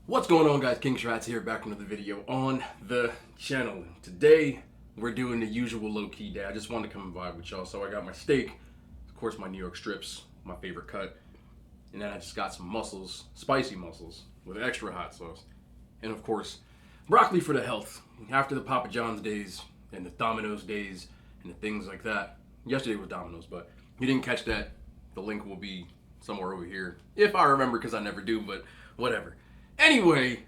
What's going on, guys? King Shrats here, back with another video on the channel. Today we're doing the usual low-key day. I just wanted to come and vibe with y'all. So I got my steak, of course my New York strips, my favorite cut, and then I just got some mussels, spicy mussels with extra hot sauce, and of course broccoli for the health. After the Papa John's days and the Domino's days and the things like that. Yesterday was Domino's, but if you didn't catch that, the link will be somewhere over here if I remember, because I never do, but whatever. Anyway,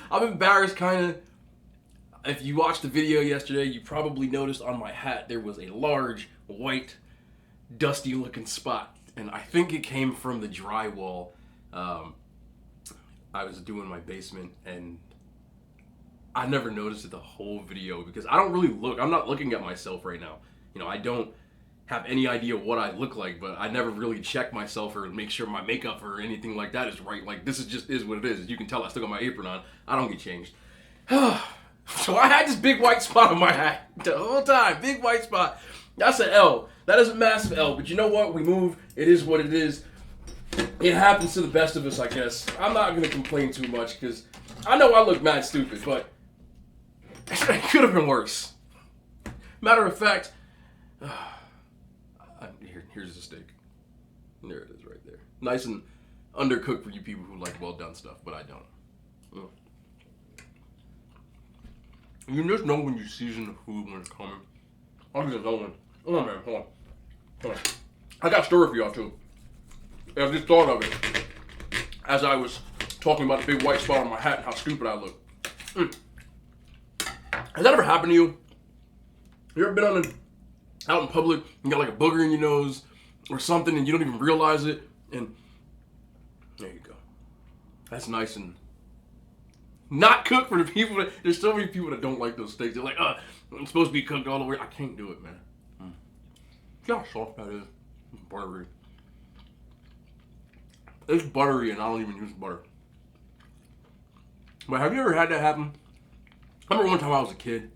I'm embarrassed kind of. If you watched the video yesterday, you probably noticed on my hat there was a large, white, dusty looking spot. And I think it came from the drywall. I was doing my basement and I never noticed it the whole video because I don't really look. I'm not looking at myself right now. You know, I don't have any idea what I look like, but I never really check myself or make sure my makeup or anything like that is right. Like, this is what it is. You can tell I still got my apron on. I don't get changed. So I had this big white spot on my hat the whole time. Big white spot. That's an L. That is a massive L. But you know what? We move. It is what it is. It happens to the best of us, I guess. I'm not going to complain too much because I know I look mad stupid, but it could have been worse. Matter of fact, here's the steak. There it is right there. Nice and undercooked for you people who like well done stuff, but I don't. You just know when you season the food when it's coming. I'll just know when. Hold on, man. Hold on. I got a story for y'all too. I just thought of it as I was talking about the big white spot on my hat and how stupid I look. Has that ever happened to you? You ever been out in public and got like a booger in your nose or something and you don't even realize it? And there you go. That's nice and not cooked for the people that, there's so many people that don't like those steaks. They're like, it's supposed to be cooked all the way. I can't do it, man. See how soft that is? It's buttery. It's buttery and I don't even use butter. But have you ever had that happen? I remember one time I was a kid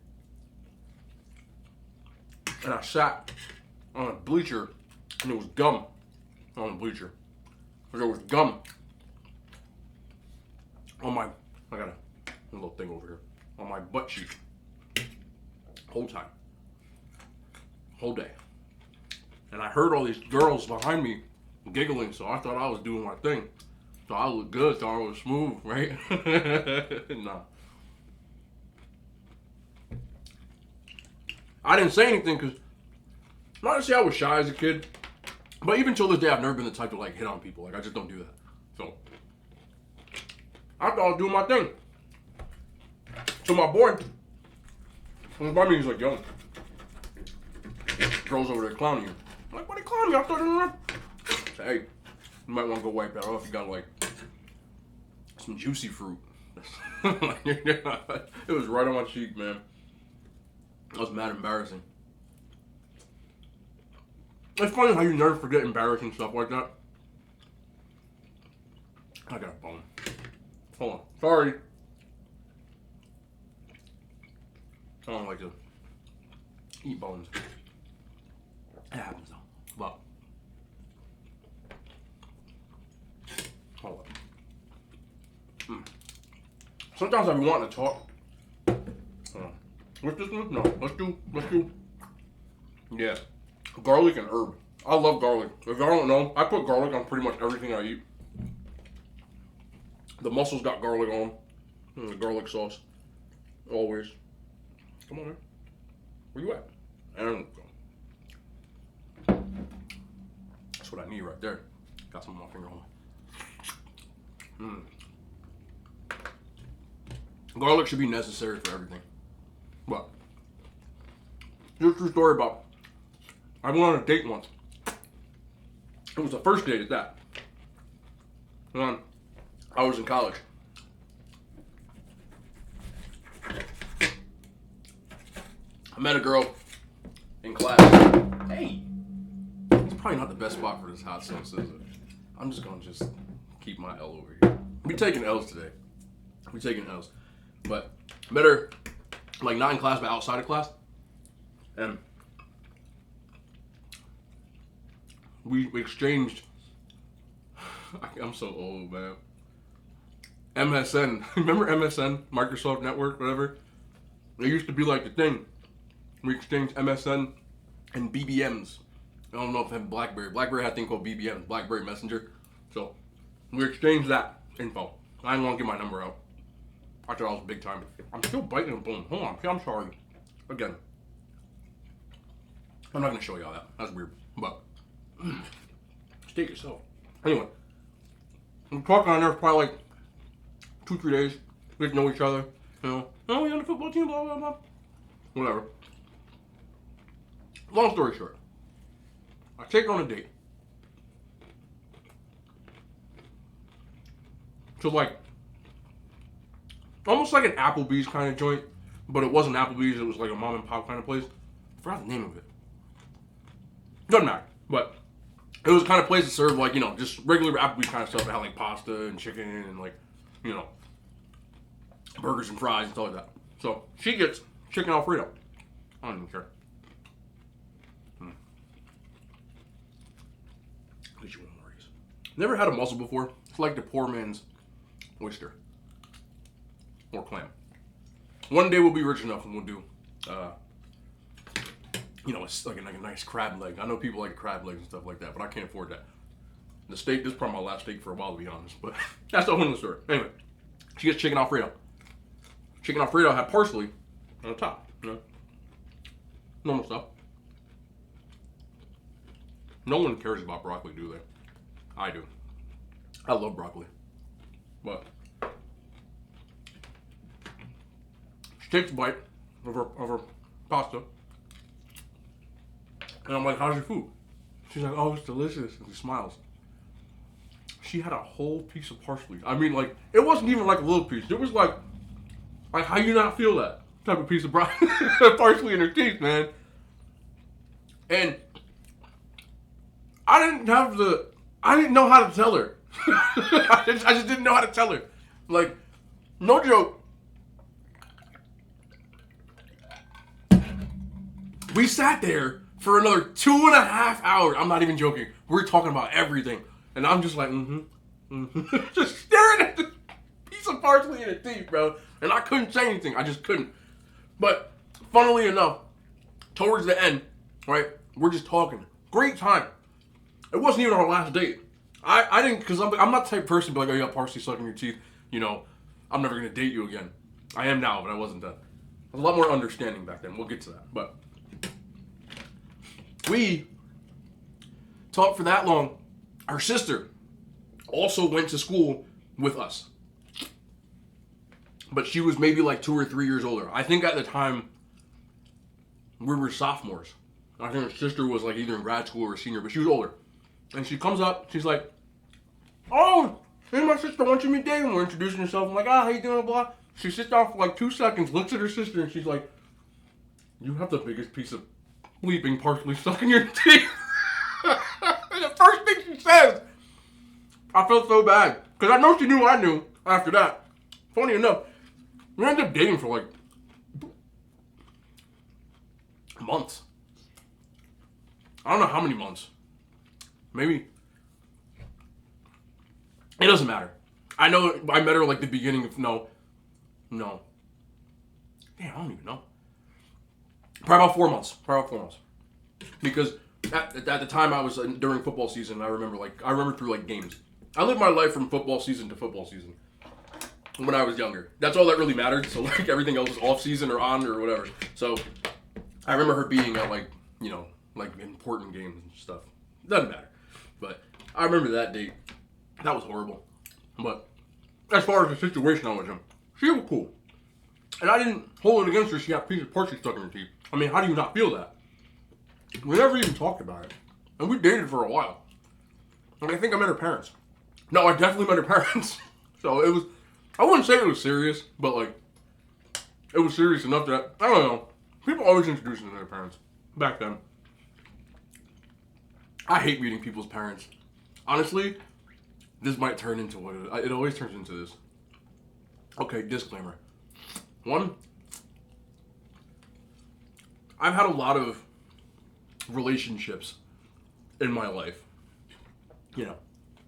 and I sat on a bleacher and there was gum on the bleacher. There was gum on my, I got a little thing over here, on my butt cheek. Whole time. Whole day. And I heard all these girls behind me giggling, so I thought I was doing my thing. So I looked good, thought I was smooth, right? Nah. I didn't say anything because, not to say I was shy as a kid, but even till this day I've never been the type to like hit on people. Like, I just don't do that. So I thought I was doing my thing. So my boy, when by me, he's like, yo, girls over there clowning you. I'm like, what are they clowning me? I thought they were. Say, hey, you might want to go wipe that off. You got like some juicy fruit. It was right on my cheek, man. That was mad embarrassing. It's funny how you never forget embarrassing stuff like that. I got a bone. Hold on. Sorry. I don't like to eat bones. It happens though. But hold on. Sometimes I be wanting to talk. Hold on. What's this one? No. Let's do. Yeah. Garlic and herb. I love garlic. If y'all don't know, I put garlic on pretty much everything I eat. The mussels got garlic on them. The garlic sauce. Always. Come on, man. Where you at? And that's what I need right there. Got some on my finger. Hold on. Garlic should be necessary for everything. But here's a true story about, I went on a date once. It was the first date at that. And I was in college. I met a girl in class. Hey! It's probably not the best spot for this hot sauce, is it? I'm just gonna keep my L over here. We taking L's today. We taking L's. But I met her, like not in class, but outside of class. And we exchanged. I'm so old, man. MSN. Remember MSN? Microsoft Network, whatever? It used to be like the thing. We exchanged MSN and BBMs. I don't know if they have BlackBerry. BlackBerry had a thing called BBM, BlackBerry Messenger. So we exchanged that info. I didn't want to give my number out. I thought I was big time. I'm still biting a bone. Hold on. I'm sorry. Again. I'm not going to show y'all that. That's weird. But stay yourself. Anyway. I'm talking on there for probably like 2-3 days. We get to know each other. You know. Oh, you're on the football team, blah, blah, blah. Whatever. Long story short. I take her on a date. To like, almost like an Applebee's kind of joint, but it wasn't Applebee's, it was like a mom and pop kind of place. I forgot the name of it. Doesn't matter, but it was the kind of place that served like, you know, just regular Applebee's kind of stuff. It had like pasta and chicken and like, you know, burgers and fries and stuff like that. So she gets chicken Alfredo. I don't even care. Get you one more of these. Never had a mussel before. It's like the poor man's oyster or clam. One day we'll be rich enough and we'll do, you know, it's like a nice crab leg. I know people like crab legs and stuff like that, but I can't afford that. The steak, this is probably my last steak for a while, to be honest, but that's the whole other story. Anyway, she gets chicken Alfredo. Chicken Alfredo had parsley on the top, you know, normal stuff. No one cares about broccoli, do they? I do. I love broccoli. But she takes a bite of her pasta. And I'm like, how's your food? She's like, oh, it's delicious. And she smiles. She had a whole piece of parsley. I mean, like, it wasn't even like a little piece. It was like how you not feel that type of piece of parsley in her teeth, man. And I didn't know how to tell her. I just didn't know how to tell her. Like, no joke. We sat there for another 2.5 hours. I'm not even joking. We're talking about everything. And I'm just like, just staring at the piece of parsley in her teeth, bro. And I couldn't say anything. I just couldn't. But, funnily enough, towards the end, right, we're just talking. Great time. It wasn't even our last date. I didn't, because I'm not the type of person to be like, oh, you got parsley stuck in your teeth. You know, I'm never going to date you again. I am now, but I wasn't then. I was a lot more understanding back then. We'll get to that. But we talked for that long. Her sister also went to school with us. But she was maybe like 2 or 3 years older. I think at the time, we were sophomores. I think her sister was like either in grad school or a senior, but she was older. And she comes up, she's like, oh, hey, my sister wants you to meet Dave. And we're introducing herself. I'm like, how you doing, blah. She sits down for like 2 seconds, looks at her sister, and she's like, you have the biggest piece of bleeping parsley stuck in your teeth. And the first thing she says, I felt so bad. Because I know she knew I knew after that. Funny enough, we ended up dating for like months. I don't know how many months. Maybe. It doesn't matter. I know I met her like the beginning of, no. Damn, I don't even know. Probably about 4 months. Because at the time I was during football season, I remember through like games. I lived my life from football season to football season when I was younger. That's all that really mattered. So like everything else was off season or on or whatever. So I remember her being at like, you know, like important games and stuff. Doesn't matter. But I remember that date. That was horrible. But as far as the situation I was in, she was cool. And I didn't hold it against her. She got a piece of parsley stuck in her teeth. I mean, how do you not feel that? We never even talked about it. And we dated for a while. And I think I met her parents. No, I definitely met her parents. So it was, I wouldn't say it was serious, but like, it was serious enough that, I don't know. People always introduce me to their parents. Back then. I hate meeting people's parents. Honestly, this might turn into what it always turns into this. Okay, disclaimer. 1, I've had a lot of relationships in my life. You know,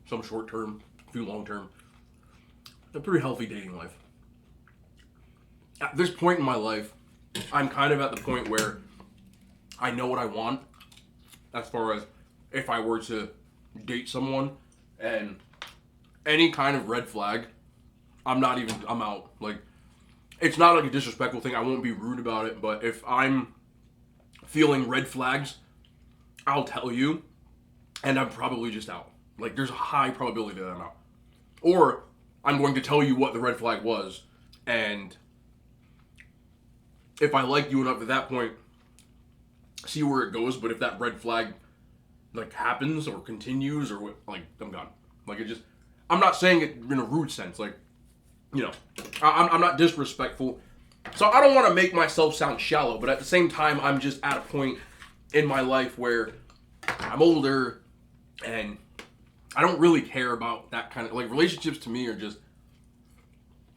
some short term, a few long term. a pretty healthy dating life. At this point in my life, I'm kind of at the point where I know what I want as far as if I were to date someone, and any kind of red flag, I'm out. Like, it's not like a disrespectful thing. I won't be rude about it, but if I'm feeling red flags, I'll tell you, and I'm probably just out. Like, there's a high probability that I'm out. Or I'm going to tell you what the red flag was, and if I like you enough at that point, see where it goes. But if that red flag like happens or continues or what, like, I'm gone. Like, it just, I'm not saying it in a rude sense. Like, you know, I'm not disrespectful. So I don't want to make myself sound shallow, but at the same time, I'm just at a point in my life where I'm older and I don't really care about that kind of, like, relationships to me are just,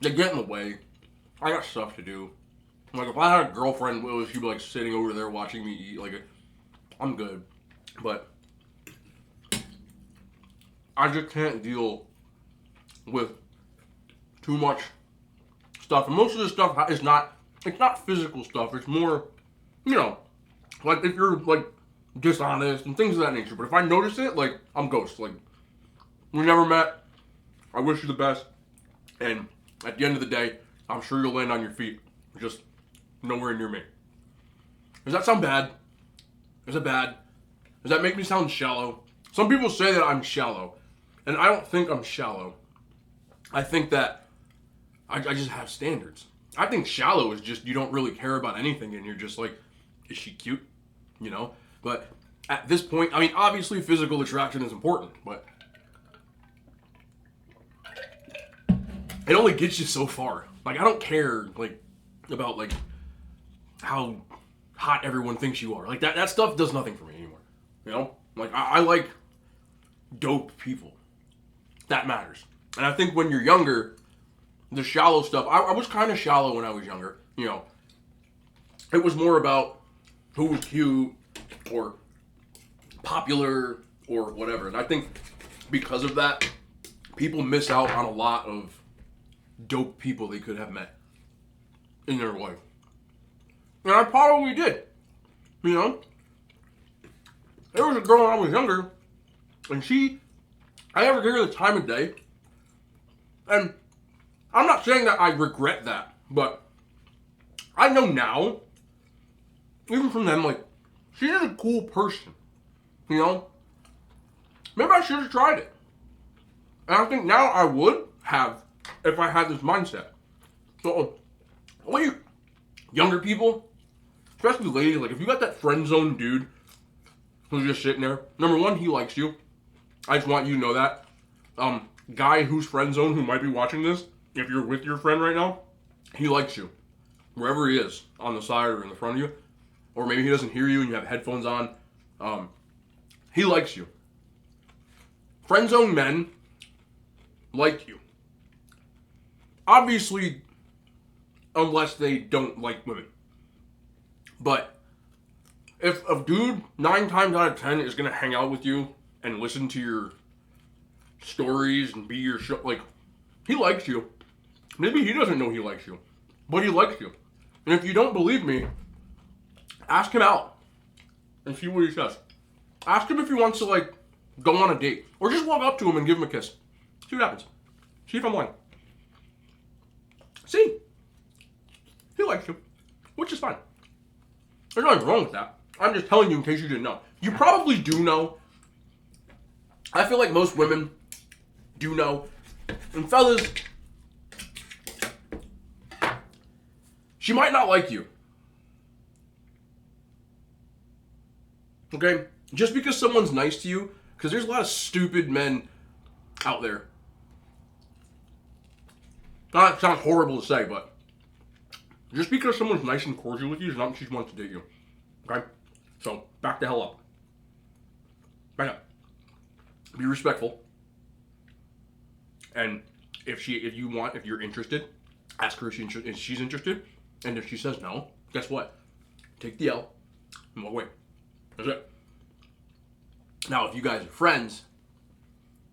they get in the way. I got stuff to do. Like, if I had a girlfriend, she'd be like sitting over there watching me eat. Like, I'm good. But I just can't deal with too much stuff. And most of this stuff is not, it's not physical stuff. It's more, you know, like if you're like dishonest and things of that nature. But if I notice it, like, I'm ghost. Like, we never met. I wish you the best. And at the end of the day, I'm sure you'll land on your feet. Just nowhere near me. Does that sound bad? Is it bad? Does that make me sound shallow? Some people say that I'm shallow. And I don't think I'm shallow. I think that I just have standards. I think shallow is just you don't really care about anything and you're just like, is she cute? You know? But at this point, I mean, obviously physical attraction is important, but it only gets you so far. Like, I don't care, like, about, like, how hot everyone thinks you are. Like, that stuff does nothing for me anymore. You know? Like, I like dope people. That matters. And I think when you're younger, the shallow stuff, I was kind of shallow when I was younger. You know, it was more about who was cute or popular or whatever. And I think because of that, people miss out on a lot of dope people they could have met in their life. And I probably did. You know? There was a girl when I was younger, and I never gave her the time of day. And I'm not saying that I regret that, but I know now, even from them, like, she's a cool person. You know? Maybe I should have tried it. And I think now I would have if I had this mindset. So, all you younger people, especially ladies, like, if you got that friend zone dude who's just sitting there, number one, he likes you. I just want you to know that. Guy who's friend zone who might be watching this, if you're with your friend right now, he likes you. Wherever he is, on the side or in the front of you. Or maybe he doesn't hear you and you have headphones on. He likes you. Friend zone men like you. Obviously, unless they don't like women. But if a dude 9 times out of 10 is going to hang out with you and listen to your stories and be your show, like, he likes you. Maybe he doesn't know he likes you, but he likes you. And if you don't believe me, ask him out and see what he says. Ask him if he wants to, like, go on a date. Or just walk up to him and give him a kiss. See what happens. See if I'm lying. See? He likes you. Which is fine. There's nothing wrong with that. I'm just telling you in case you didn't know. You probably do know. I feel like most women do know. And fellas, she might not like you. Okay? Just because someone's nice to you, because there's a lot of stupid men out there. That sounds horrible to say, but just because someone's nice and cordial with you does not mean she wants to date you. Okay? So, back the hell up. Back up. Be respectful. And if you're interested, ask her if she's interested. And if she says no, guess what? Take the L and walk away. That's it. Now, if you guys are friends,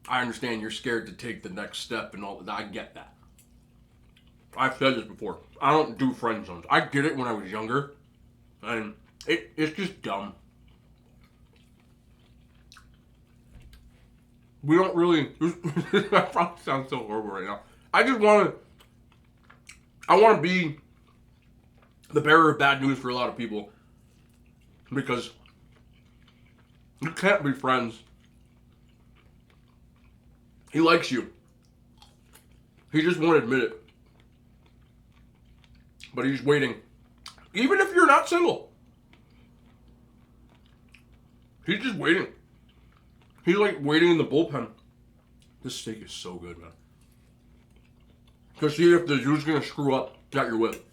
I understand you're scared to take the next step and all that. I get that. I've said this before. I don't do friend zones. I did it when I was younger, and it's just dumb. We don't really. That probably sounds so horrible right now. I want to be the bearer of bad news for a lot of people, because you can't be friends. He likes you. He just won't admit it. But he's waiting. Even if you're not single. He's just waiting. He's like waiting in the bullpen. This steak is so good, man. To see if the dude's gonna screw up that you're with.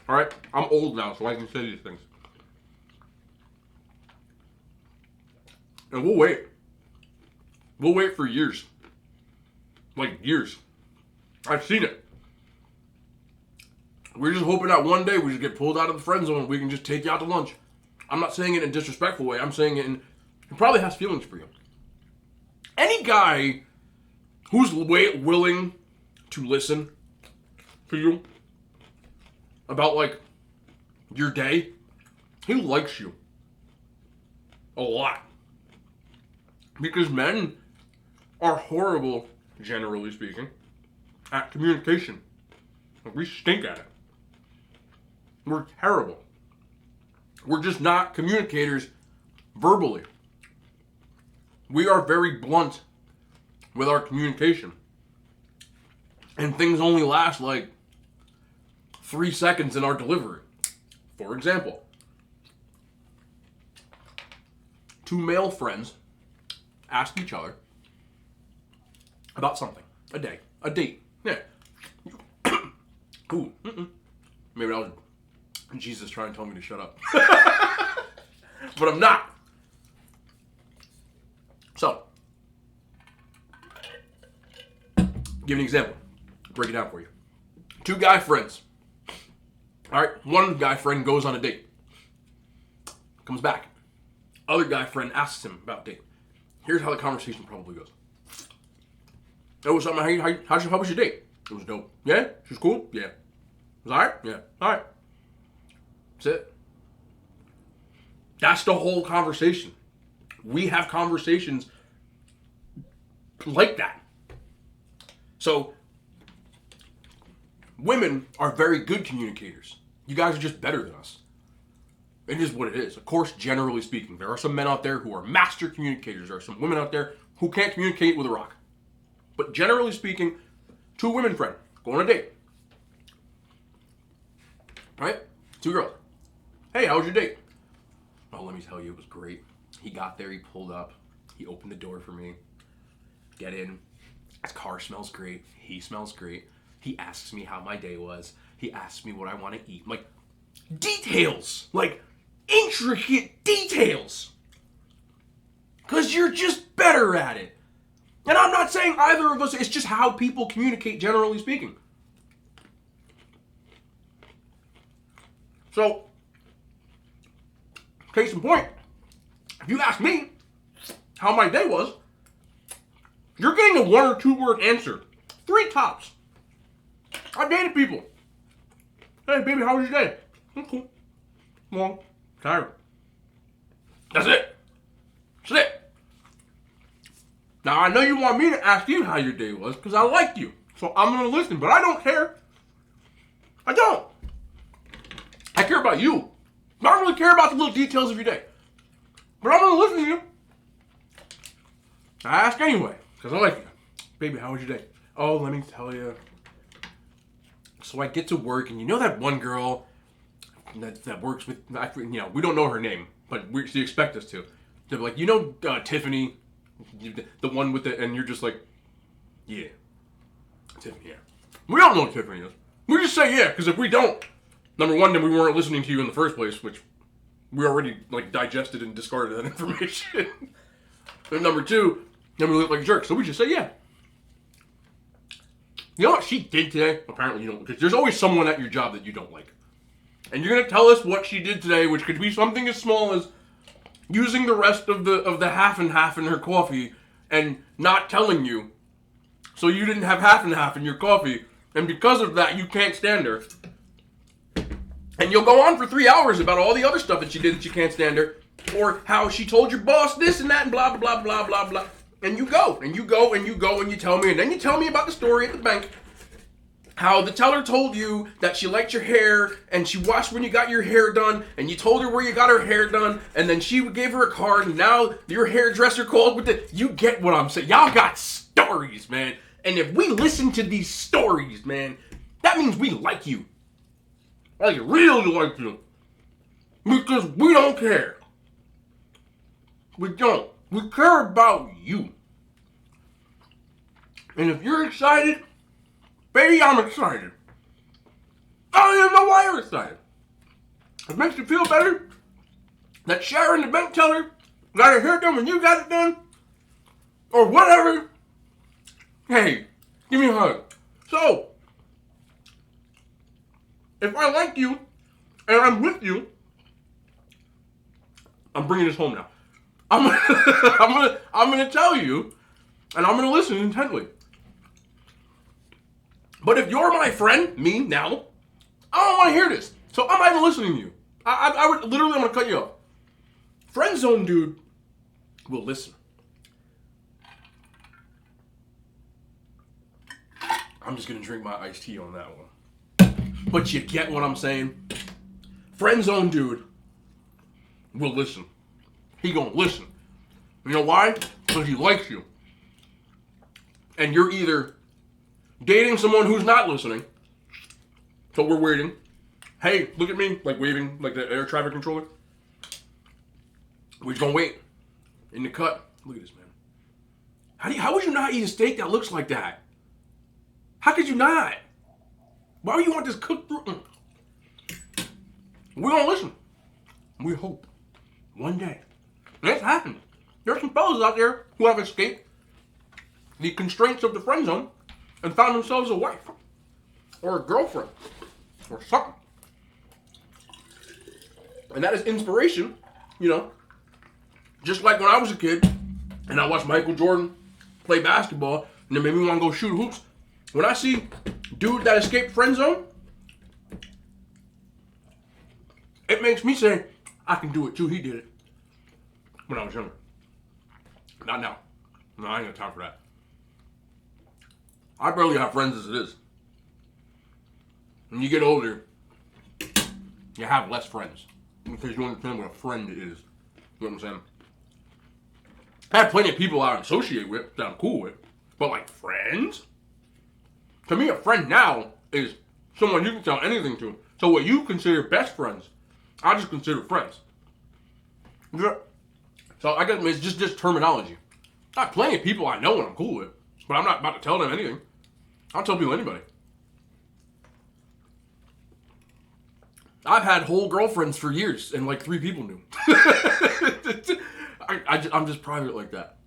Alright? I'm old now, so I can say these things. And we'll wait. We'll wait for years. Like years. I've seen it. We're just hoping that one day we just get pulled out of the friend zone and we can just take you out to lunch. I'm not saying it in a disrespectful way. I'm saying it in... He probably has feelings for you. Any guy who's willing to listen to you about, like, your day, he likes you. A lot. Because men are horrible, generally speaking, at communication. Like, we stink at it. We're terrible. We're just not communicators verbally. We are very blunt with our communication. And things only last like 3 seconds in our delivery. For example, 2 male friends ask each other about something. A date. Yeah. Ooh. Maybe that was Jesus trying to tell me to shut up. But I'm not. So, give an example. Break it down for you. 2 guy friends. Alright, one guy friend goes on a date. Comes back. Other guy friend asks him about date. Here's how the conversation probably goes. It was something, how was your date? It was dope. Yeah? She was cool? Yeah. It was alright? Yeah. Alright. That's it. That's the whole conversation. We have conversations like that. So, women are very good communicators. You guys are just better than us. It is what it is. Of course, generally speaking, there are some men out there who are master communicators. There are some women out there who can't communicate with a rock. But generally speaking, 2 women friends go on a date. Right? 2 girls. Hey, how was your date? Oh, let me tell you, it was great. He got there, he pulled up, he opened the door for me. Get in. His car smells great. He smells great. He asks me how my day was. He asks me what I want to eat. Like, details. Like, intricate details. Because you're just better at it. And I'm not saying either of us, it's just how people communicate, generally speaking. So, case in point, if you ask me how my day was, you're getting a 1 or 2 word answer. 3 tops. I've dated people. Hey, baby, how was your day? I'm cool. Long. Tired. That's it. That's it. Now, I know you want me to ask you how your day was because I like you. So I'm going to listen, but I don't care. I don't. I care about you. I don't really care about the little details of your day. But I'm going to listen to you. I ask anyway because I like you. Baby, how was your day? Oh, let me tell you. So I get to work, and you know that one girl that works with, we don't know her name, but she expects us to. They're like, Tiffany, the one with the, and you're just like, yeah, Tiffany, yeah. We don't know who Tiffany is. We just say yeah, because if we don't, number one, then we weren't listening to you in the first place, which we already digested and discarded that information. And number two, then we look like jerks, so we just say yeah. You know what she did today? Apparently you don't, because there's always someone at your job that you don't like. And you're going to tell us what she did today, which could be something as small as using the rest of the half and half in her coffee and not telling you so you didn't have half and half in your coffee, and because of that, you can't stand her. And you'll go on for 3 hours about all the other stuff that she did that you can't stand her, or how she told your boss this and that and blah, blah, blah, blah, blah. And you go, and you go, and you go, and you tell me, and then you tell me about the story at the bank. How the teller told you that she liked your hair, and she watched when you got your hair done, and you told her where you got her hair done, and then she gave her a card, and now your hairdresser called with it. You get what I'm saying. Y'all got stories, man. And if we listen to these stories, man, that means we like you. Like, really like you. Because we don't care. We don't. We care about you. And if you're excited, baby, I'm excited. I don't even know why you're excited. It makes you feel better that Sharon, the bank teller, got her hair done when you got it done. Or whatever. Hey, give me a hug. So, if I like you, and I'm with you, I'm bringing this home now. I'm gonna tell you, and I'm gonna listen intently. But if you're my friend, me now, I don't want to hear this. So I'm not even listening to you. I would literally, I'm gonna cut you off. Friendzone dude will listen. I'm just gonna drink my iced tea on that one. But you get what I'm saying? Friendzone dude will listen. He gonna listen. You know why? Because he likes you. And you're either dating someone who's not listening, so we're waiting. Hey, look at me, like waving, like the air traffic controller. We're just gonna wait. In the cut. Look at this, man. How would you not eat a steak that looks like that? How could you not? Why would you want this cooked through? We're gonna listen. We hope. One day. And it's happened. There's some fellas out there who have escaped the constraints of the friend zone and found themselves a wife. Or a girlfriend. Or something. And that is inspiration, you know. Just like when I was a kid and I watched Michael Jordan play basketball and it made me want to go shoot hoops. When I see dude that escaped friend zone, it makes me say, I can do it too. He did it when I was younger. Not now. No, I ain't got time for that. I barely have friends as it is. When you get older, you have less friends. Because you understand what a friend is. You know what I'm saying? I have plenty of people I associate with that I'm cool with. But like friends? To me, a friend now is someone you can tell anything to. So what you consider best friends, I just consider friends. Yeah. So I guess it's just terminology. I have plenty of people I know and I'm cool with. But I'm not about to tell them anything. I'll tell people anybody. I've had whole girlfriends for years and like 3 people knew. I'm just private like that.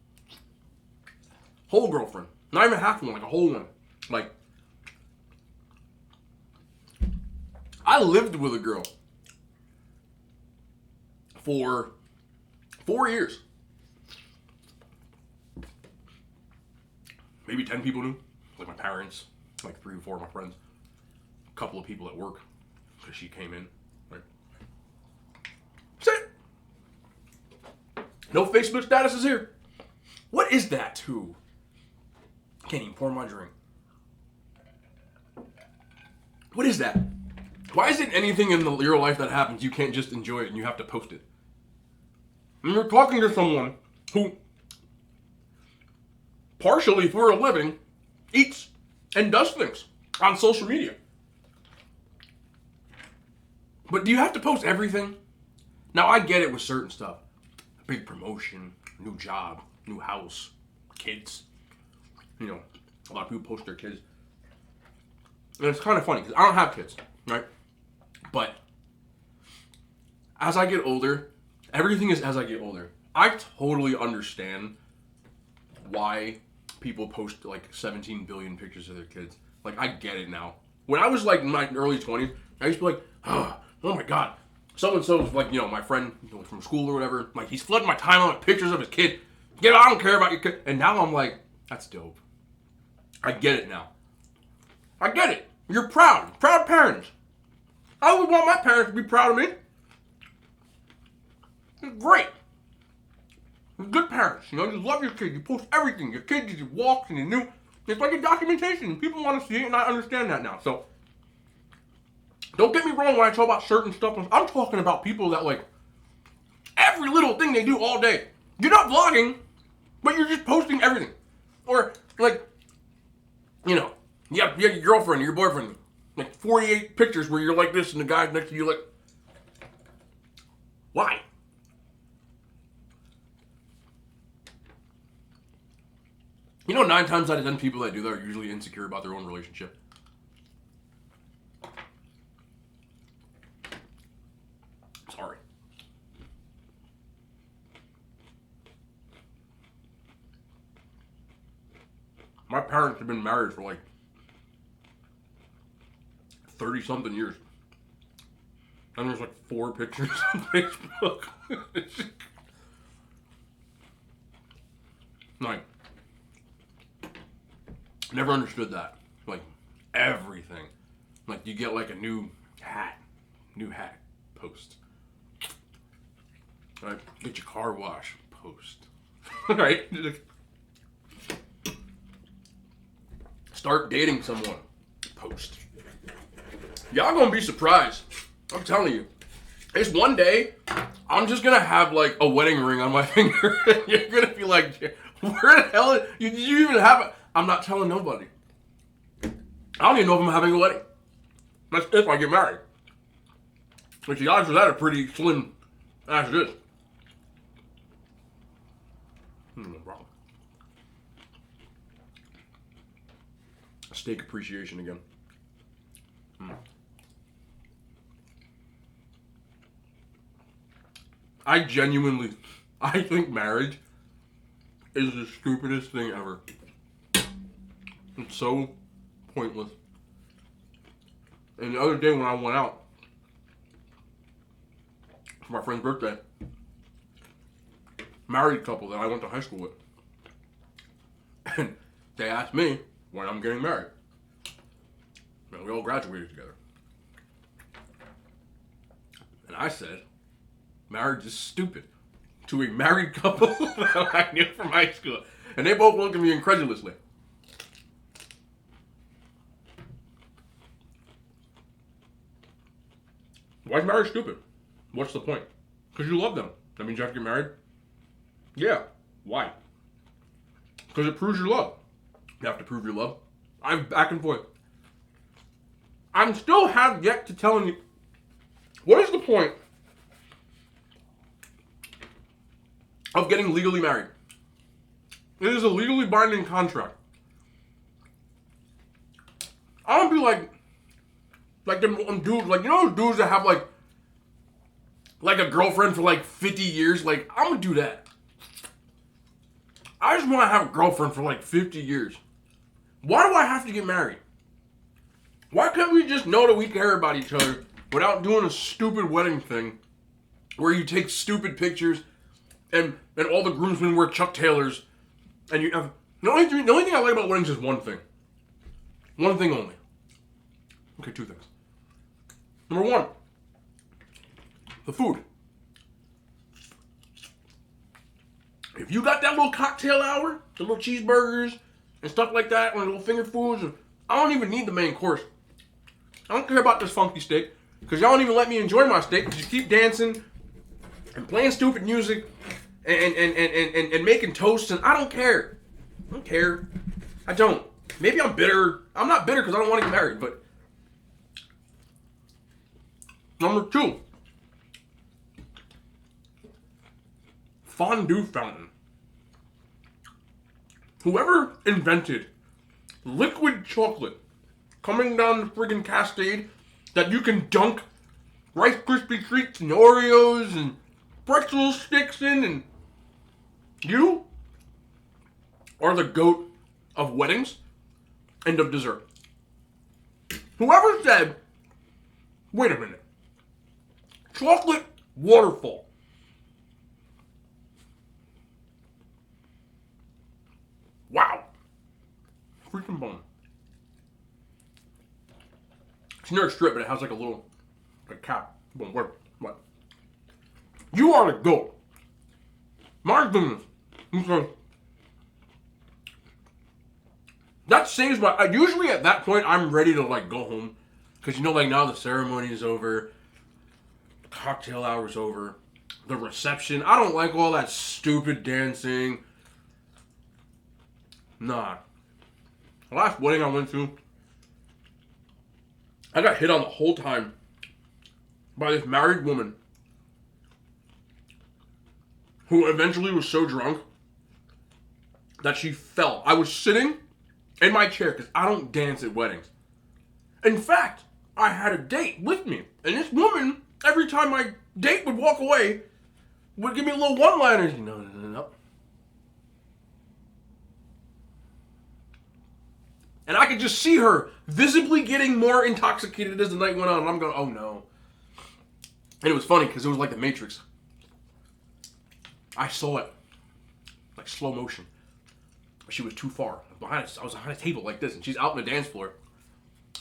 Whole girlfriend. Not even half one, like a whole one. Like, I lived with a girl for 4 years. Maybe 10 people knew. Like my parents, like 3 or 4 of my friends. A couple of people at work. Because she came in. Right. That's it. No Facebook statuses here. What is that too? Can't even pour my drink. What is that? Why is it anything in your life that happens you can't just enjoy it and you have to post it? And you're talking to someone who, partially for a living, eats and does things on social media. But do you have to post everything? Now, I get it with certain stuff. A big promotion, new job, new house, kids. You know, a lot of people post their kids. And it's kind of funny, because I don't have kids, right? But as I get older, everything is as I get older. I totally understand why people post like 17 billion pictures of their kids. Like, I get it now. When I was like in my early 20s, I used to be like, oh my God, so-and-so's like, you know, my friend from school or whatever, like, he's flooding my timeline with pictures of his kid. I don't care about your kid. And now I'm like, that's dope. I get it now. I get it. You're proud. Proud parents. I would want my parents to be proud of me. It's great. You're good parents. You know, you love your kids. You post everything. Your kids, your walks, and your new. It's like a documentation. People want to see it, and I understand that now. So, don't get me wrong when I talk about certain stuff. I'm talking about people that, like, every little thing they do all day. You're not vlogging, but you're just posting everything. Or, like, you know, you have your girlfriend or your boyfriend. Like 48 pictures where you're like this and the guy's next to you like, why? You know, 9 times out of 10 people that do that are usually insecure about their own relationship. Sorry. My parents have been married for like 30-something years. And there's like 4 pictures on Facebook. Like, never understood that. Like, everything. Like, you get like a new hat post. Right? Get your car washed, post. Right? Start dating someone, post. Y'all gonna be surprised. I'm telling you. It's one day, I'm just gonna have like a wedding ring on my finger. You're gonna be like, where the hell did you even have it? I'm not telling nobody. I don't even know if I'm having a wedding. That's if I get married. Which the odds of that are pretty slim as it is. No problem. Steak appreciation again. I think marriage is the stupidest thing ever. It's so pointless. And the other day when I went out for my friend's birthday, married couple that I went to high school with, and they asked me when I'm getting married. And we all graduated together. And I said, marriage is stupid. To a married couple that I knew from high school. And they both looked at me incredulously. Why is marriage stupid? What's the point? Because you love them. That means you have to get married? Yeah. Why? Because it proves your love. You have to prove your love. I'm back and forth. I'm still have yet to telling you, what is the point of getting legally married? It is a legally binding contract. I don't be like them dudes, like, you know those dudes that have like a girlfriend for like 50 years? Like, I'm gonna do that. I just want to have a girlfriend for like 50 years. Why do I have to get married? Why can't we just know that we care about each other without doing a stupid wedding thing where you take stupid pictures and all the groomsmen wear Chuck Taylors and you have... The only thing I like about weddings is one thing. One thing only. Okay, 2 things. Number 1, the food. If you got that little cocktail hour, the little cheeseburgers and stuff like that, and little finger foods, I don't even need the main course. I don't care about this funky steak, because y'all don't even let me enjoy my steak, because you keep dancing and playing stupid music and making toast, and I don't care. I don't care. I don't. Maybe I'm bitter. I'm not bitter because I don't want to get married, but... Number 2. Fondue fountain. Whoever invented liquid chocolate coming down the friggin' cascade that you can dunk Rice Krispie treats and Oreos and pretzel sticks in, and you are the GOAT of weddings and of dessert. Whoever said, wait a minute, chocolate waterfall. Wow. freaking bone. It's near a strip, but it has like a little cap. Boom, what? You are the goat. My goodness. Okay. That saves my. Usually at that point, I'm ready to like go home, because like now the ceremony is over, cocktail hour's over, the reception. I don't like all that stupid dancing. Nah. The last wedding I went to, I got hit on the whole time by this married woman who eventually was so drunk that she fell. I was sitting in my chair because I don't dance at weddings. In fact, I had a date with me, and this woman, every time my date would walk away, would give me a little one-liner. No. And I could just see her visibly getting more intoxicated as the night went on. And I'm going, oh no. And it was funny because it was like the Matrix. I saw it. Like slow motion. But she was too far. I was behind a table like this. And she's out on the dance floor.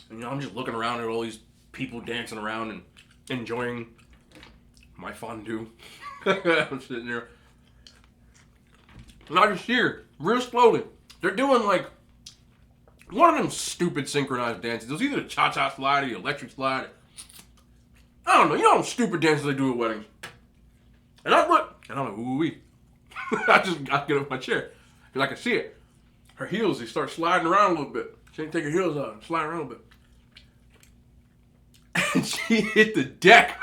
And I'm just looking around at all these people dancing around and enjoying my fondue. I'm sitting there. And I just see her real slowly. They're doing like one of them stupid synchronized dances. It was either the cha-cha slide or the electric slide. I don't know. You know them stupid dances they do at weddings. And I look, and I'm like, ooh-wee. I just got to get up my chair. Because I can see it. Her heels, they start sliding around a little bit. She didn't take her heels off and slide around a little bit. And she hit the deck.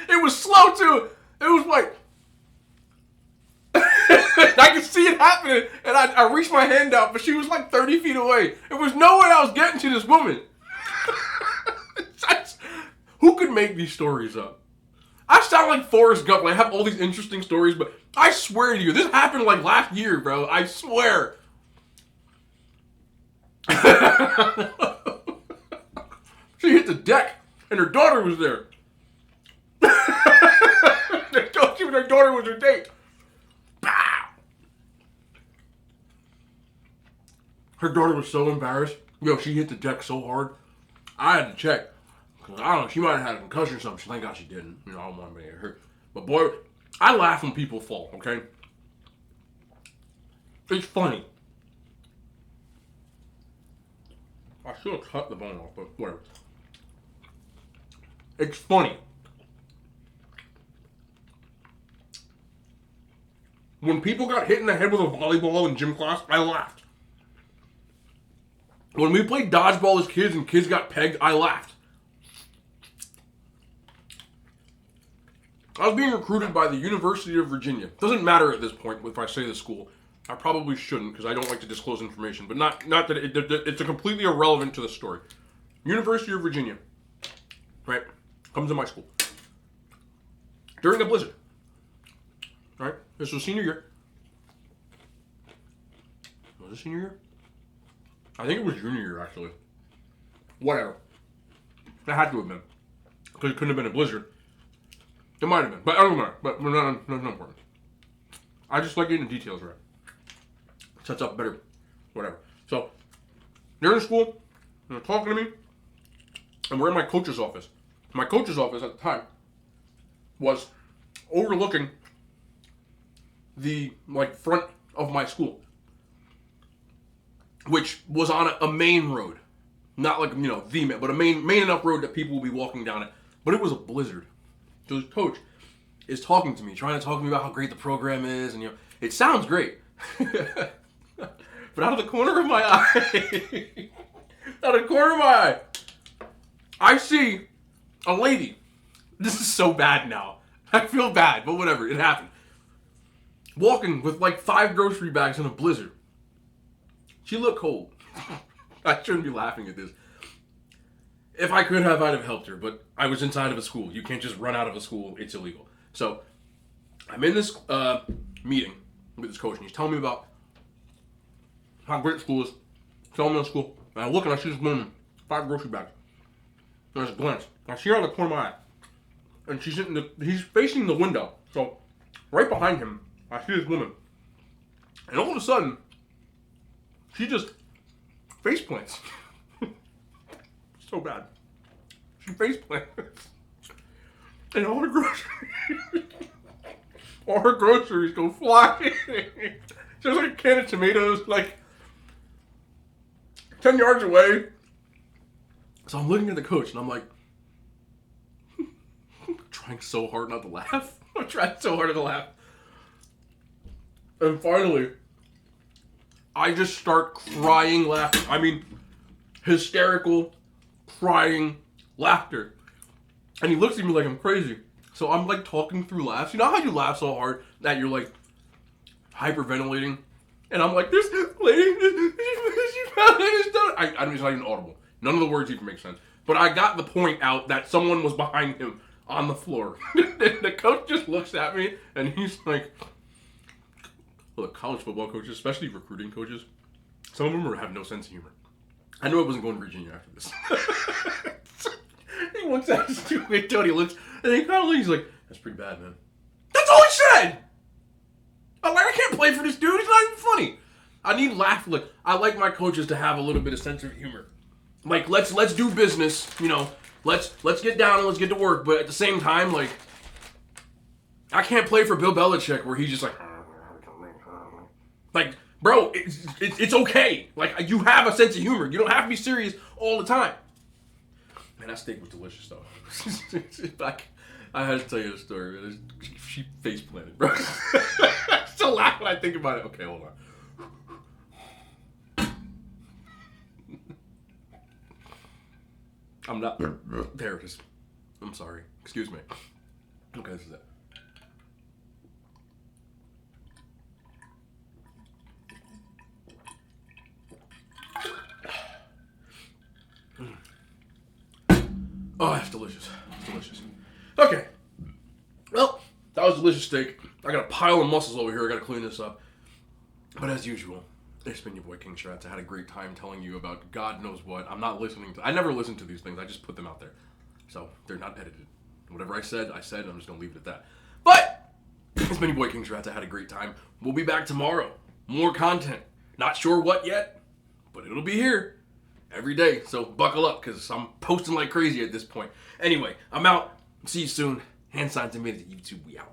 It was slow, too. It was like... I could see it happening, and I reached my hand out, but she was like 30 feet away. There was no way I was getting to this woman. Who could make these stories up? I sound like Forrest Gump. I have all these interesting stories, but I swear to you, this happened like last year, bro. I swear. She hit the deck, and her daughter was there. They told you her daughter was her date. Her daughter was so embarrassed. Yo, she hit the deck so hard. I had to check. Cause I don't know, she might have had a concussion or something. Thank God she didn't. I don't want to get hurt. But boy, I laugh when people fall, okay? It's funny. I should have cut the bone off, but whatever. It's funny. When people got hit in the head with a volleyball in gym class, I laughed. When we played dodgeball as kids and kids got pegged, I laughed. I was being recruited by the University of Virginia. Doesn't matter at this point if I say the school. I probably shouldn't because I don't like to disclose information. But not that it's a completely irrelevant to the story. University of Virginia. Right? Comes to my school. During a blizzard. Right? This was senior year. Was it senior year? I think it was junior year, actually. Whatever. It had to have been. Because it couldn't have been a blizzard. It might have been. But I don't know. But not important. I just like getting the details right. Sets up better. Whatever. So, they're in school. And they're talking to me. And we're in my coach's office. My coach's office at the time was overlooking the front of my school, which was on a main road, not like the main, but a main enough road that people will be walking down it. But it was a blizzard. So this coach is talking to me, trying to talk to me about how great the program is, and it sounds great. But out of the corner of my eye, I see a lady. This is so bad now. I feel bad, but whatever, it happened. Walking with 5 grocery bags in a blizzard. She looked cold. I shouldn't be laughing at this. If I could have, I'd have helped her, but I was inside of a school. You can't just run out of a school. It's illegal. So, I'm in this meeting with this coach, and he's telling me about how great school is. Telling me about school. And I look and I see this woman, 5 grocery bags. And I just glance. I see her on the corner of my eye. And he's facing the window. So, right behind him, I see this woman. And all of a sudden, she just face plants. So bad. She face plants. And all her groceries go flying. There's like a can of tomatoes like 10 yards away. So I'm looking at the coach and I'm like, trying so hard not to laugh. I'm trying so hard not to laugh. And finally, I just start crying laughing. I mean, hysterical, crying laughter. And he looks at me like I'm crazy. So I'm like talking through laughs. You know how you laugh so hard that you're like hyperventilating? And I'm like, this lady, I mean, it's not even audible. None of the words even make sense. But I got the point out that someone was behind him on the floor. The coach just looks at me and he's like, look, college football coaches, especially recruiting coaches, some of them have no sense of humor. I knew I wasn't going to Virginia after this. He looks at his stupid Tony, looks, and he kind of looks, he's like, that's pretty bad, man. That's all he said! I'm like, I can't play for this dude, he's not even funny. I need laugh. Look, I like my coaches to have a little bit of sense of humor. Like, let's do business, you know, let's get down and let's get to work, but at the same time, like, I can't play for Bill Belichick where he's just like, bro, it's okay. Like, you have a sense of humor. You don't have to be serious all the time. Man, that steak was delicious, though. I had to tell you the story, man. She face planted, bro. I still laugh when I think about it. Okay, hold on. I'm not. There it is. I'm sorry. Excuse me. Okay, this is it. Oh, that's delicious. It's delicious. Okay. Well, that was delicious steak. I got a pile of muscles over here. I got to clean this up. But as usual, it's been your boy King Shrats. I had a great time telling you about God knows what. I'm not listening to... I never listen to these things. I just put them out there. So, they're not edited. Whatever I said, I'm just going to leave it at that. But, it's been your boy King Shrats. I had a great time. We'll be back tomorrow. More content. Not sure what yet, but it'll be here every day. So, buckle up, because I'm posting like crazy at this point. Anyway, I'm out. See you soon. Hand signs and minutes at YouTube. We out.